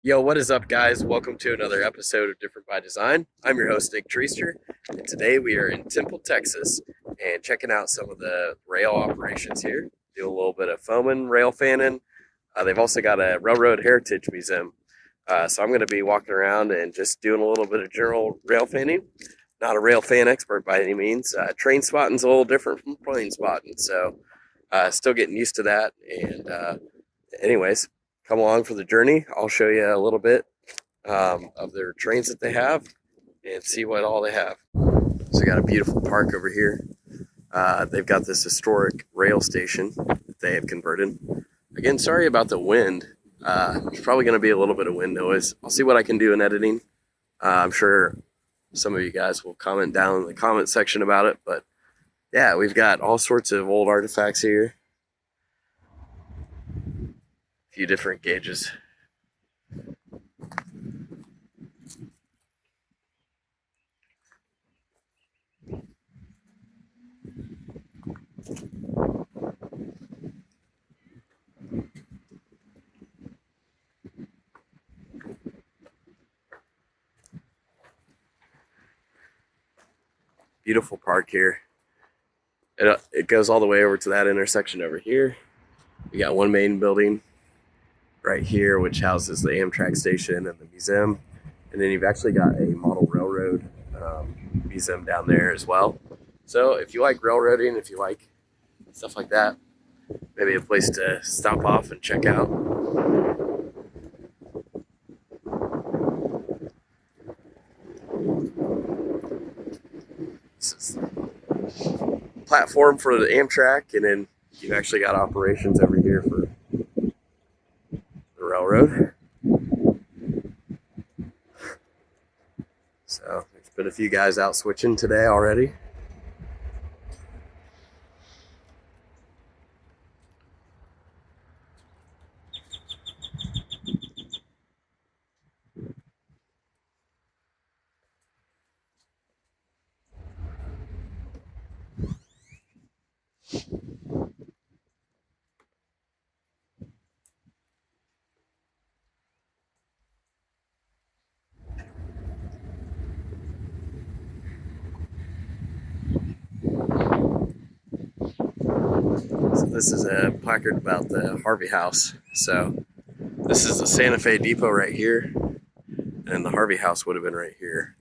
Yo, what is up, guys? Welcome to another episode of Different by Design. I'm your host, Nick Treester, and today we are in Temple, Texas, and checking out some of the rail operations here. Do a little bit of foaming, rail fanning. They've also got a Railroad Heritage Museum. So I'm going to be walking around and just doing a little bit of general rail fanning. Not a rail fan expert by any means. Train spotting's a little different from plane spotting, so still getting used to that. And anyways, come along for the journey. I'll show you a little bit of their trains that they have and see what all they have. So, got a beautiful park over here. They've got this historic rail station that they have converted. Again, sorry about the wind. There's probably going to be a little bit of wind noise. I'll see what I can do in editing. I'm sure some of you guys will comment down in the comment section about it. But yeah, we've got all sorts of old artifacts here. A few different gauges. Beautiful park here. It goes all the way over to that intersection over here. We got one main building right here, which houses the Amtrak station and the museum. And then you've actually got a model railroad museum down there as well. So if you like railroading, if you like stuff like that, maybe a place to stop off and check out. This is the platform for the Amtrak, and then you've actually got operations over here for the railroad. So there's been a few guys out switching today already. So this is a placard about the Harvey House. So this is the Santa Fe Depot right here, and the Harvey House would have been right here.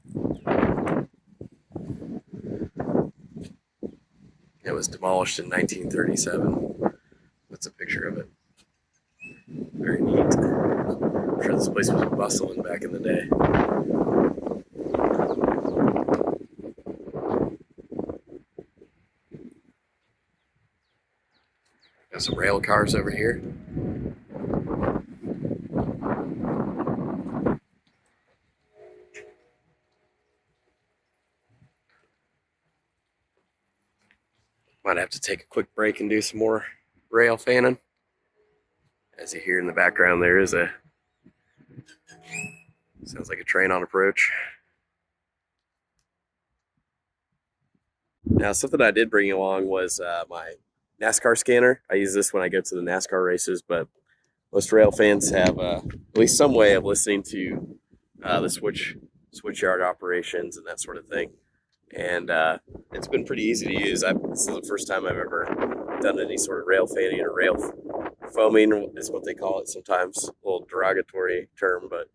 It was demolished in 1937. That's a picture of it. Very neat. I'm sure this place was bustling back in the day. Got some rail cars over here. Might have to take a quick break and do some more rail fanning. As you hear in the background, there is sounds like a train on approach. Now, something I did bring along was my NASCAR scanner. I use this when I go to the NASCAR races, but most rail fans have at least some way of listening to the switchyard operations and that sort of thing. And it's been pretty easy to use. This is the first time I've ever done any sort of rail fanning or rail foaming is what they call it sometimes, a little derogatory term. But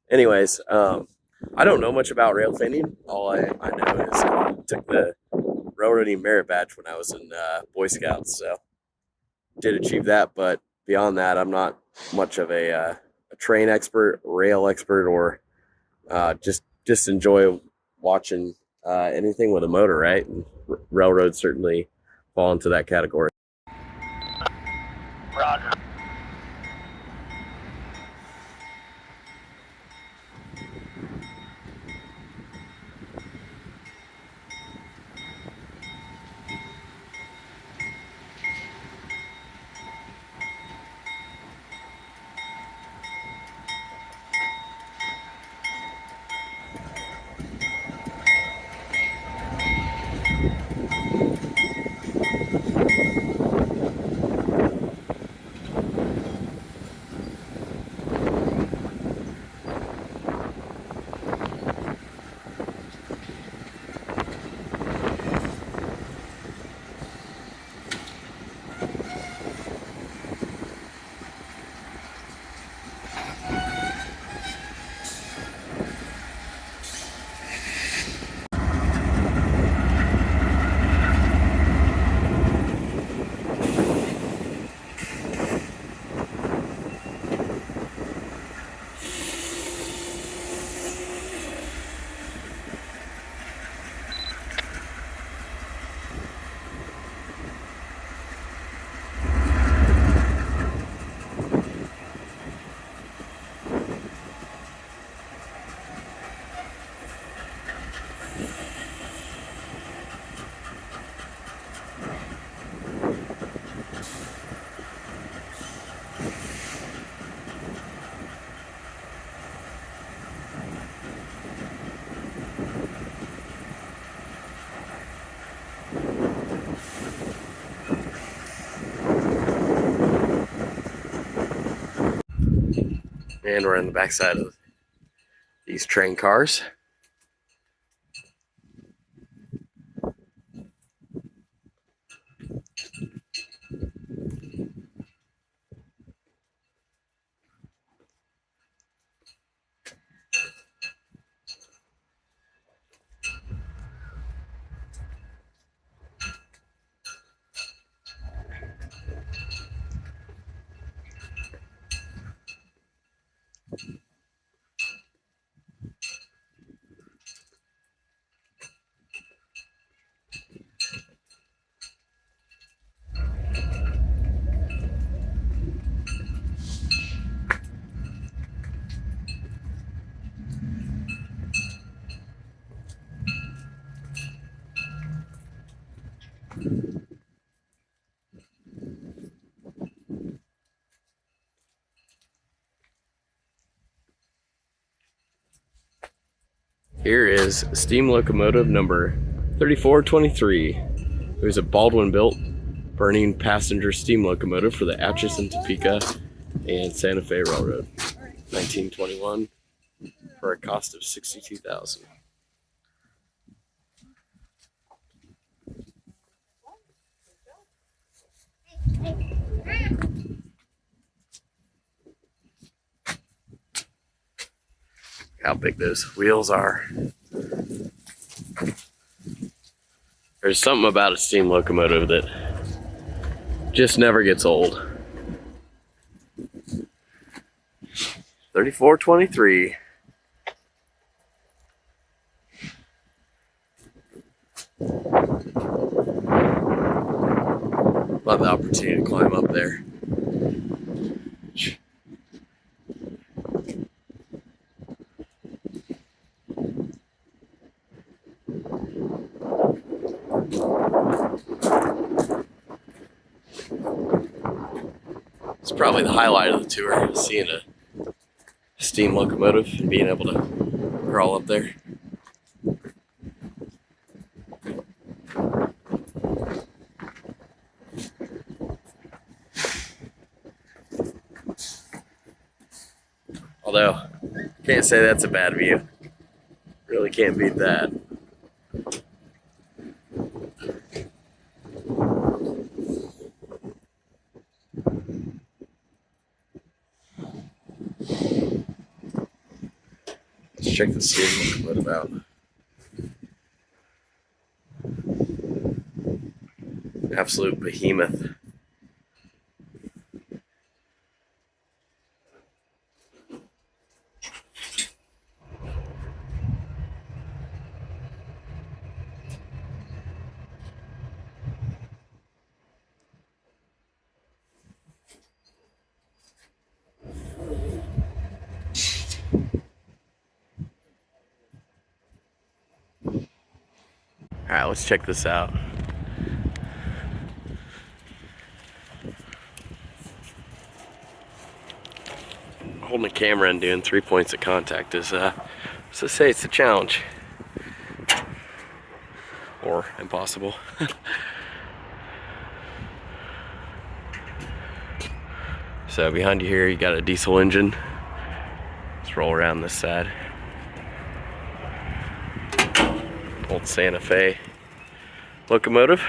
anyways, I don't know much about rail fanning. All I know is I took the railroading merit badge when I was in Boy Scouts, so did achieve that. But beyond that, I'm not much of a train expert, rail expert, or just enjoy watching anything with a motor, right? And railroads certainly fall into that category. Roger. And we're on the backside of these train cars. Here is steam locomotive number 3423. It was a Baldwin-built burning passenger steam locomotive for the Atchison, Topeka, and Santa Fe Railroad, 1921, for a cost of $62,000. How big those wheels are. There's something about a steam locomotive that just never gets old. 3423. Love the opportunity to climb up there. It's probably the highlight of the tour, seeing a steam locomotive and being able to crawl up there. Although, can't say that's a bad view. Really can't beat that. Let's check the steam locomotive out. Absolute behemoth. Alright, let's check this out. Holding a camera and doing 3 points of contact is, so say it's a challenge. Or impossible. So behind you here, you got a diesel engine. Let's roll around this side. Old Santa Fe locomotive.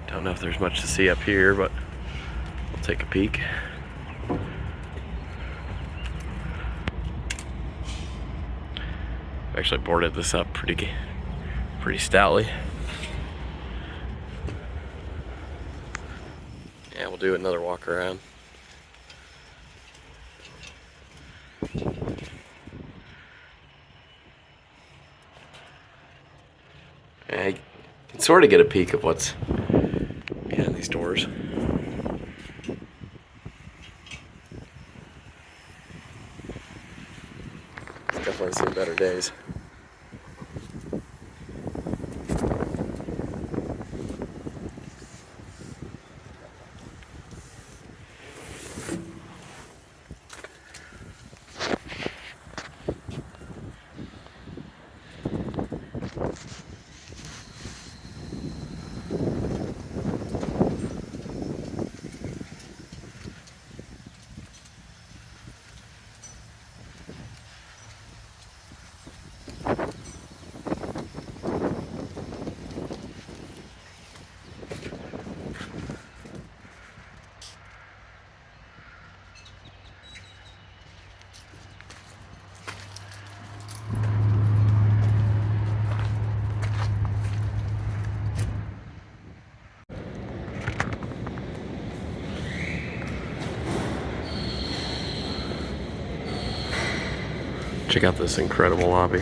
Don't know if there's much to see up here, but we'll take a peek. I've actually boarded this up pretty stoutly. Yeah, we'll do another walk around. And you can sort of get a peek of what's behind these doors. It's definitely seen better days. Check out this incredible lobby.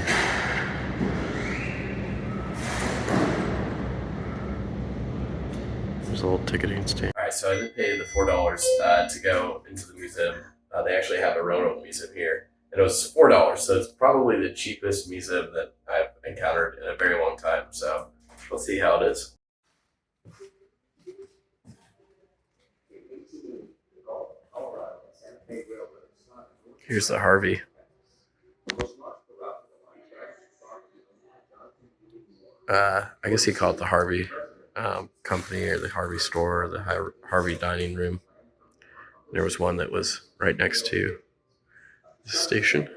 There's a little ticketing stand. All right, so I did pay the $4 to go into the museum. They actually have a railroad museum here, and it was $4, so it's probably the cheapest museum that I've encountered in a very long time. So let's see how it is. Here's the Harvey. I guess he called it the Harvey company, or the Harvey store, or the Harvey dining room. There was one that was right next to the station.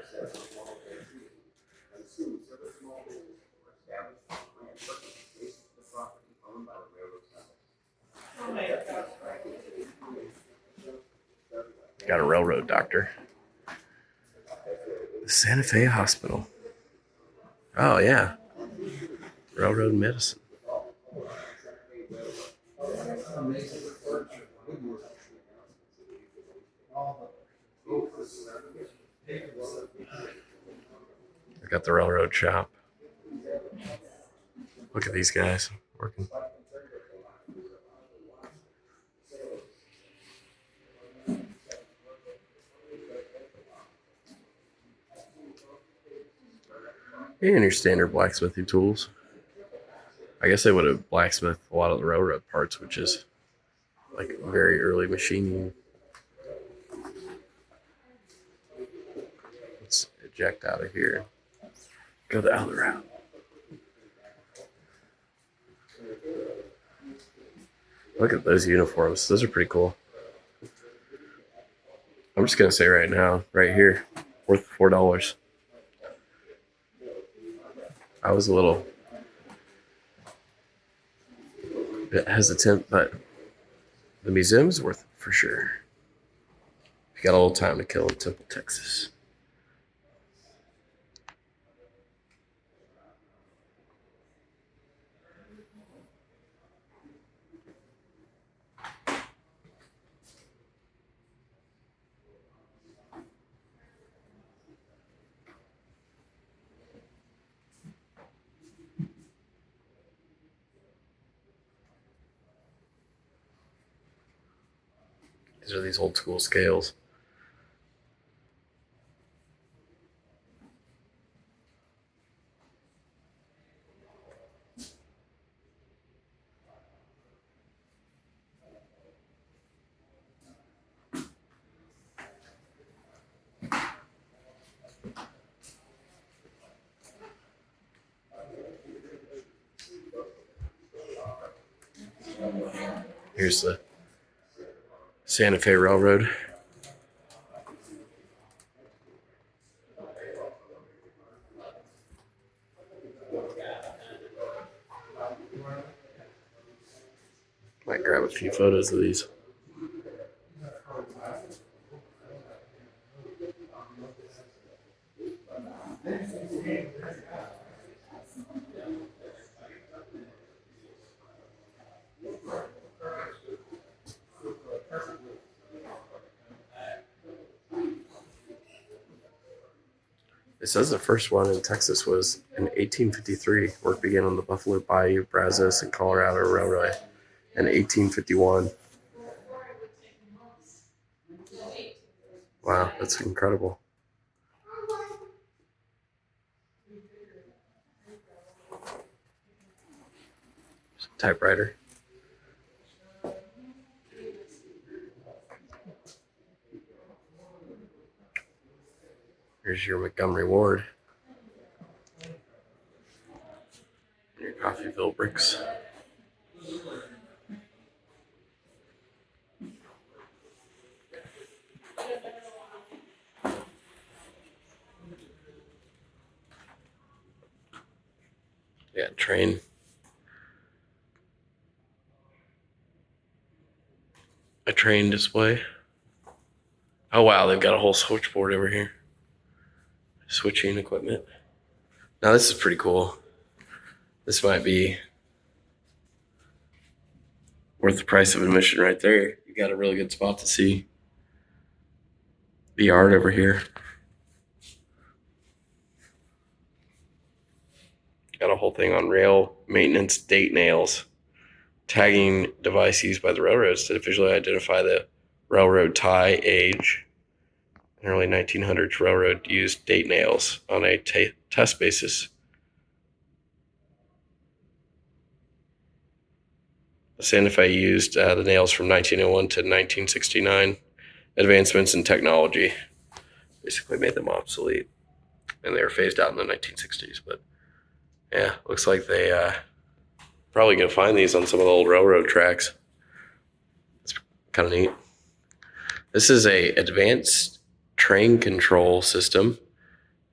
Got a railroad doctor. The Santa Fe Hospital. Oh, yeah. Railroad medicine. I got the railroad shop. Look at these guys working. And your standard blacksmithing tools. I guess they would have blacksmithed a lot of the railroad parts, which is like very early machining. Let's eject out of here. Go the other route. Look at those uniforms. Those are pretty cool. I'm just going to say right now, right here, worth $4. I was a little bit hesitant, but the museum's worth it for sure. You got a little time to kill in Temple, Texas. These are these old school scales. Here's the Santa Fe Railroad. Might grab a few photos of these. It says the first one in Texas was in 1853. Work began on the Buffalo Bayou, Brazos, and Colorado Railway in 1851. Wow, that's incredible. Typewriter. Here's your Montgomery Ward. Your Coffeyville bricks. Yeah, train. A train display. Oh wow, they've got a whole switchboard over here. Switching equipment. Now this is pretty cool. This might be worth the price of admission right there. You got a really good spot to see the art over here. Got a whole thing on rail maintenance date nails, tagging device used by the railroads to visually identify the railroad tie age. In early 1900s, railroad used date nails on a test basis. The Santa Fe used the nails from 1901 to 1969. Advancements in technology basically made them obsolete, and they were phased out in the 1960s. But yeah, looks like they probably gonna find these on some of the old railroad tracks. It's kind of neat. This is a advanced train control system.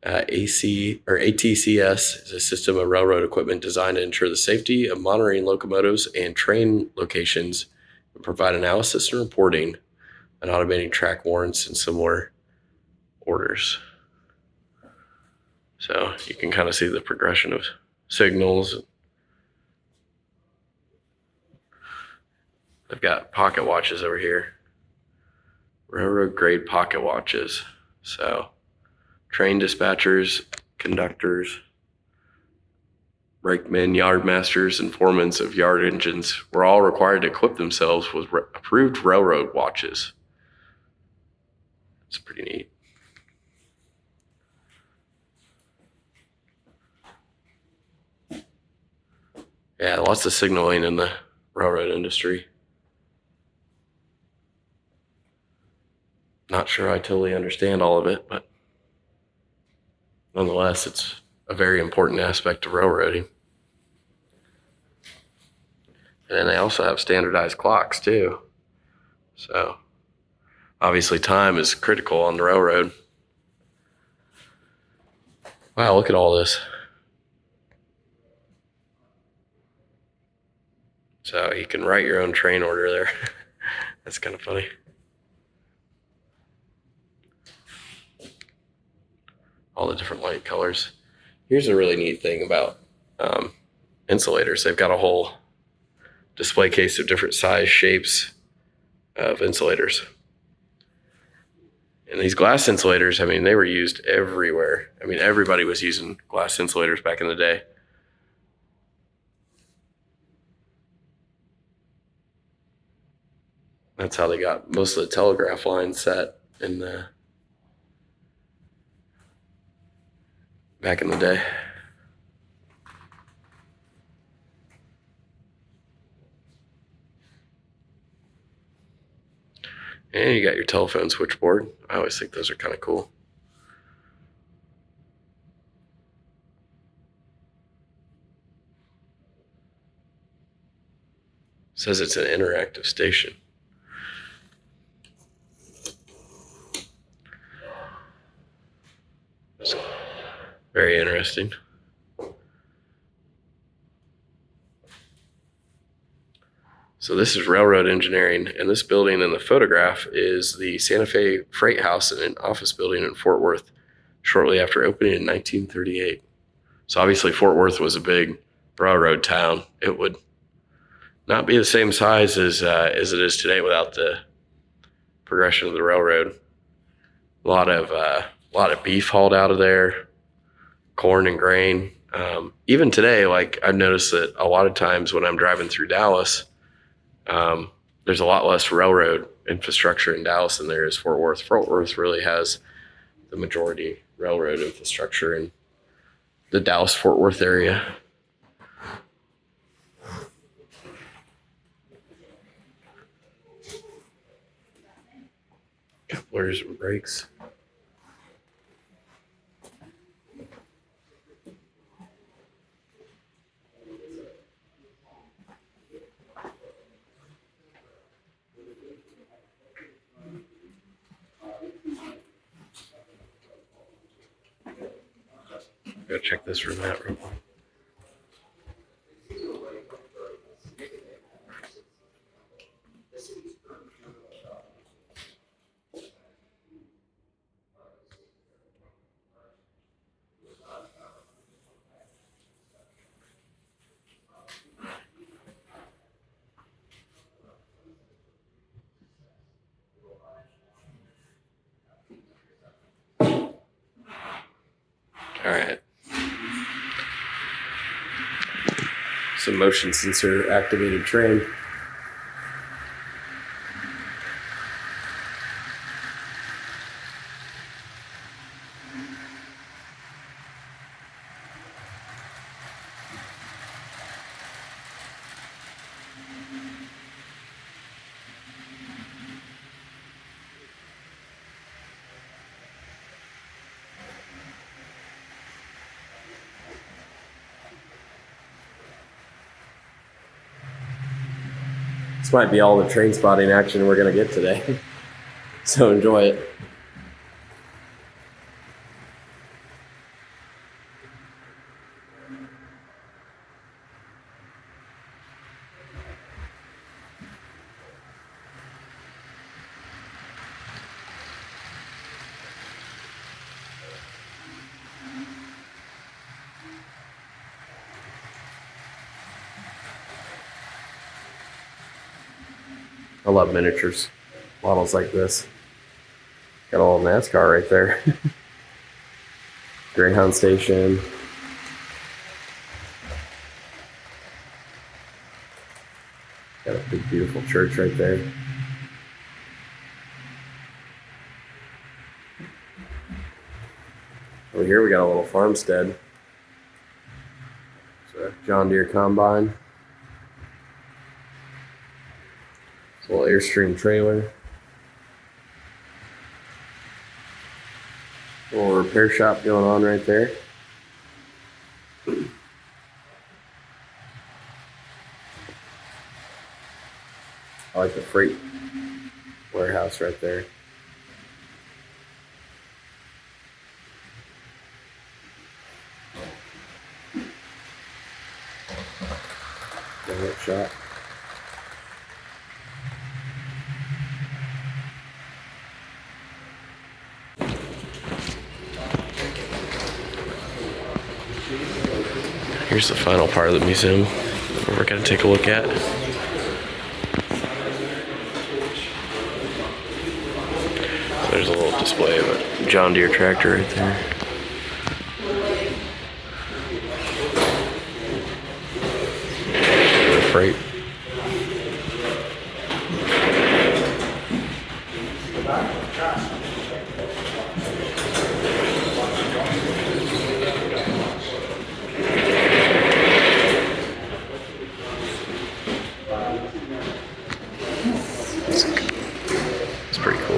AC or ATCS is a system of railroad equipment designed to ensure the safety of monitoring locomotives and train locations and provide analysis and reporting and automating track warrants and similar orders. So you can kind of see the progression of signals. I've got pocket watches over here, railroad grade pocket watches. So train dispatchers, conductors, brakemen, yard masters, and foremen of yard engines were all required to equip themselves with approved railroad watches. It's pretty neat. Yeah, lots of signaling in the railroad industry. Not sure I totally understand all of it, but nonetheless, it's a very important aspect of railroading. And then they also have standardized clocks too. So obviously time is critical on the railroad. Wow, look at all this. So you can write your own train order there. That's kind of funny. All the different light colors. Here's a really neat thing about insulators. They've got a whole display case of different size, shapes of insulators. And these glass insulators, I mean, they were used everywhere. I mean, everybody was using glass insulators back in the day. That's how they got most of the telegraph lines set in the back in the day. And you got your telephone switchboard. I always think those are kind of cool. It says it's an interactive station. It's very interesting. So this is railroad engineering, and this building in the photograph is the Santa Fe Freight House and an office building in Fort Worth shortly after opening in 1938. So obviously Fort Worth was a big railroad town. It would not be the same size as it is today without the progression of the railroad. A lot of beef hauled out of there, corn and grain. Even today, like I've noticed that a lot of times when I'm driving through Dallas, there's a lot less railroad infrastructure in Dallas than there is Fort Worth. Fort Worth really has the majority railroad infrastructure in the Dallas-Fort Worth area. Couplers and brakes. Go check this room out real quick. All right. Some motion sensor activated train. This might be all the train spotting action we're going to get today. So enjoy it. I love miniatures, models like this. Got a little NASCAR right there. Greyhound station. Got a big, beautiful church right there. Over here we got a little farmstead. It's a John Deere combine. It's a little Airstream trailer. A little repair shop going on right there. I like the freight warehouse right there. Donut shop. Here's the final part of the museum we're going to take a look at. There's a little display of a John Deere tractor right there. The freight. It's pretty cool.